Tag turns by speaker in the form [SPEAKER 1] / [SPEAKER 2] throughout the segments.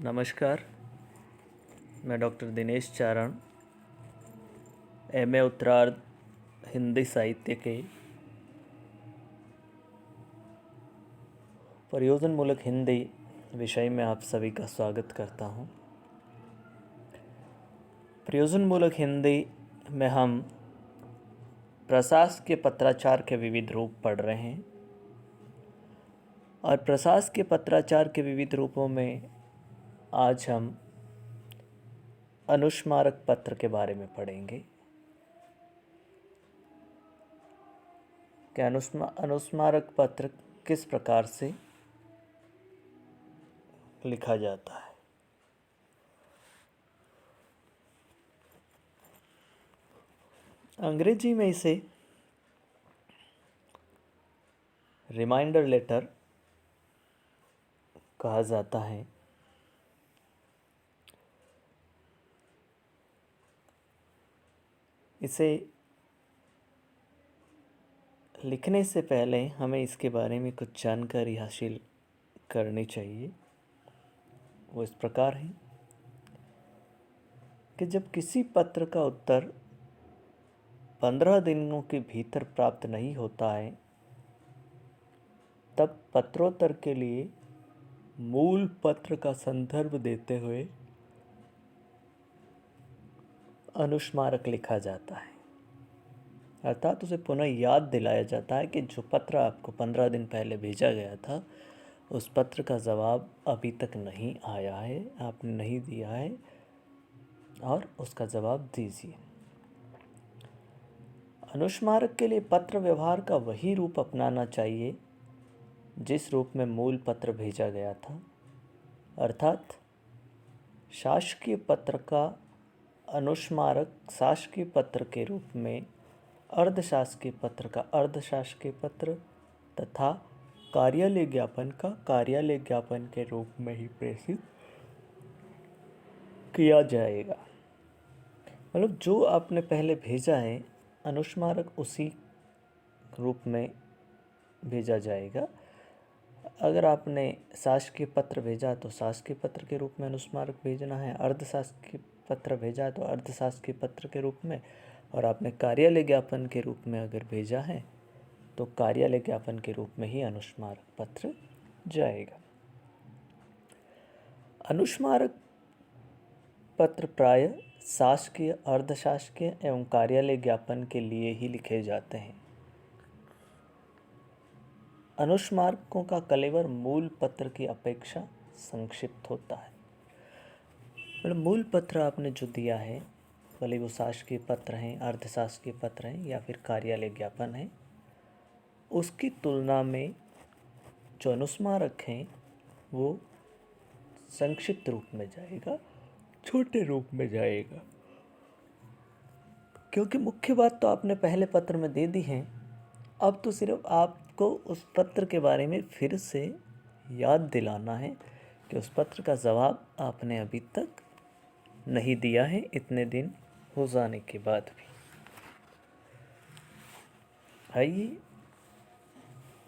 [SPEAKER 1] नमस्कार। मैं डॉक्टर दिनेश चारण, एमए उत्तरार्ध हिंदी साहित्य के प्रयोजनमूलक हिंदी विषय में आप सभी का स्वागत करता हूं। प्रयोजनमूलक हिंदी में हम प्रशासकीय पत्राचार के विविध रूप पढ़ रहे हैं और प्रशासकीय पत्राचार के विविध रूपों में आज हम अनुस्मारक पत्र के बारे में पढ़ेंगे कि अनुस्मारक पत्र किस प्रकार से लिखा जाता है। अंग्रेजी में इसे रिमाइंडर लेटर कहा जाता है। इसे लिखने से पहले हमें इसके बारे में कुछ जानकारी हासिल करनी चाहिए। वो इस प्रकार है कि जब किसी पत्र का उत्तर 15 दिनों के भीतर प्राप्त नहीं होता है, तब पत्रोत्तर के लिए मूल पत्र का संदर्भ देते हुए अनुस्मारक लिखा जाता है। अर्थात उसे पुनः याद दिलाया जाता है कि जो पत्र आपको 15 दिन पहले भेजा गया था, उस पत्र का जवाब अभी तक नहीं आया है, आपने नहीं दिया है और उसका जवाब दीजिए। अनुस्मारक के लिए पत्र व्यवहार का वही रूप अपनाना चाहिए जिस रूप में मूल पत्र भेजा गया था। अर्थात शासकीय पत्र का अनुस्मारक शासकीय पत्र के रूप में, अर्धशासकीय पत्र का अर्धशासकीय पत्र तथा कार्यालय ज्ञापन का कार्यालय ज्ञापन के रूप में ही प्रेषित किया जाएगा। मतलब जो आपने पहले भेजा है, अनुस्मारक उसी रूप में भेजा जाएगा। अगर आपने शासकीय पत्र भेजा तो शासकीय पत्र के रूप में अनुस्मारक भेजना है, अर्धशासकीय पत्र भेजा है तो अर्धशासकीय पत्र के रूप में, और आपने कार्यालय ज्ञापन के रूप में अगर भेजा है तो कार्यालय ज्ञापन के रूप में ही अनुस्मारक पत्र जाएगा। अनुस्मारक पत्र प्राय शासकीय, अर्धशासकीय एवं कार्यालय ज्ञापन के लिए ही लिखे जाते हैं। अनुस्मारकों का कलेवर मूल पत्र की अपेक्षा संक्षिप्त होता है। मतलब मूल पत्र आपने जो दिया है, भले वो शासकीय पत्र हैं, अर्धशासकीय पत्र हैं या फिर कार्यालय ज्ञापन है, उसकी तुलना में जो अनुस्मारक हैं वो संक्षिप्त रूप में जाएगा, छोटे रूप में जाएगा। क्योंकि मुख्य बात तो आपने पहले पत्र में दे दी है, अब तो सिर्फ आपको उस पत्र के बारे में फिर से याद दिलाना है कि उस पत्र का जवाब आपने अभी तक नहीं दिया है, इतने दिन हो जाने के बाद भी। आइए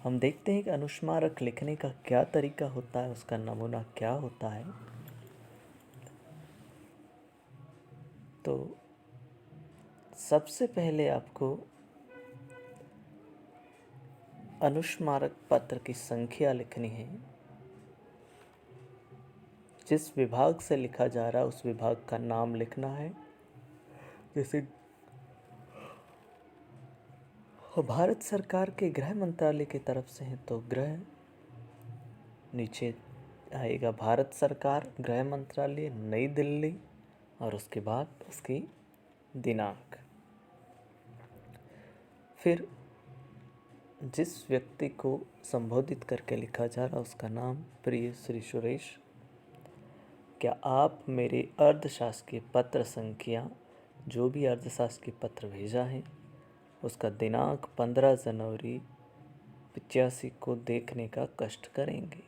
[SPEAKER 1] हम देखते हैं कि अनुस्मारक लिखने का क्या तरीका होता है, उसका नमूना क्या होता है। तो सबसे पहले आपको अनुस्मारक पत्र की संख्या लिखनी है। जिस विभाग से लिखा जा रहा है उस विभाग का नाम लिखना है। जैसे भारत सरकार के गृह मंत्रालय की तरफ से है तो गृह, नीचे आएगा भारत सरकार, गृह मंत्रालय, नई दिल्ली, और उसके बाद उसकी दिनांक। फिर जिस व्यक्ति को संबोधित करके लिखा जा रहा उसका नाम, प्रिय श्री सुरेश, क्या आप मेरे अर्धशासकीय पत्र संख्या, जो भी अर्धशासकीय पत्र भेजा है उसका दिनांक 15 जनवरी 85 को देखने का कष्ट करेंगे।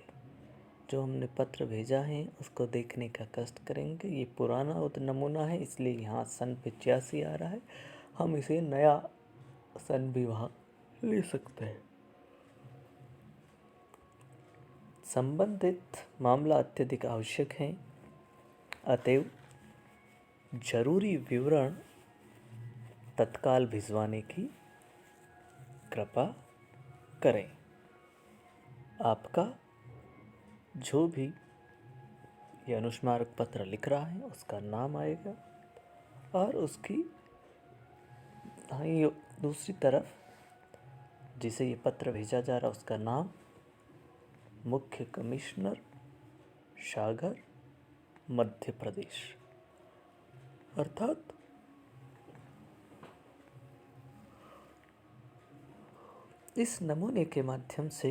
[SPEAKER 1] जो हमने पत्र भेजा है उसको देखने का कष्ट करेंगे। ये पुराना नमूना है इसलिए यहाँ सन 85 आ रहा है, हम इसे नया सन विभाग ले सकते हैं। संबंधित मामला अत्यधिक आवश्यक है अतएव जरूरी विवरण तत्काल भिजवाने की कृपा करें। आपका जो भी ये अनुस्मारक पत्र लिख रहा है उसका नाम आएगा और उसकी दाईं दूसरी तरफ जिसे ये पत्र भेजा जा रहा है उसका नाम मुख्य कमिश्नर सागर मध्य प्रदेश। अर्थात इस नमूने के माध्यम से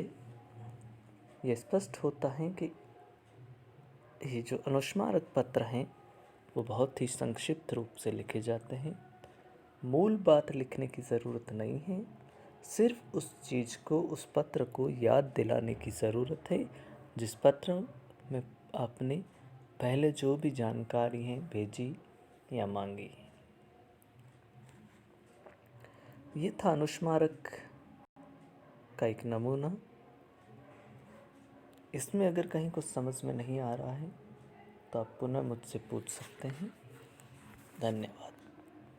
[SPEAKER 1] ये स्पष्ट होता है कि ये जो अनुस्मारक पत्र हैं वो बहुत ही संक्षिप्त रूप से लिखे जाते हैं। मूल बात लिखने की ज़रूरत नहीं है, सिर्फ उस चीज़ को, उस पत्र को याद दिलाने की ज़रूरत है जिस पत्र में आपने पहले जो भी जानकारी है भेजी या मांगी। ये था अनुस्मारक का एक नमूना। इसमें अगर कहीं कुछ समझ में नहीं आ रहा है तो आप पुनः मुझसे पूछ सकते हैं। धन्यवाद।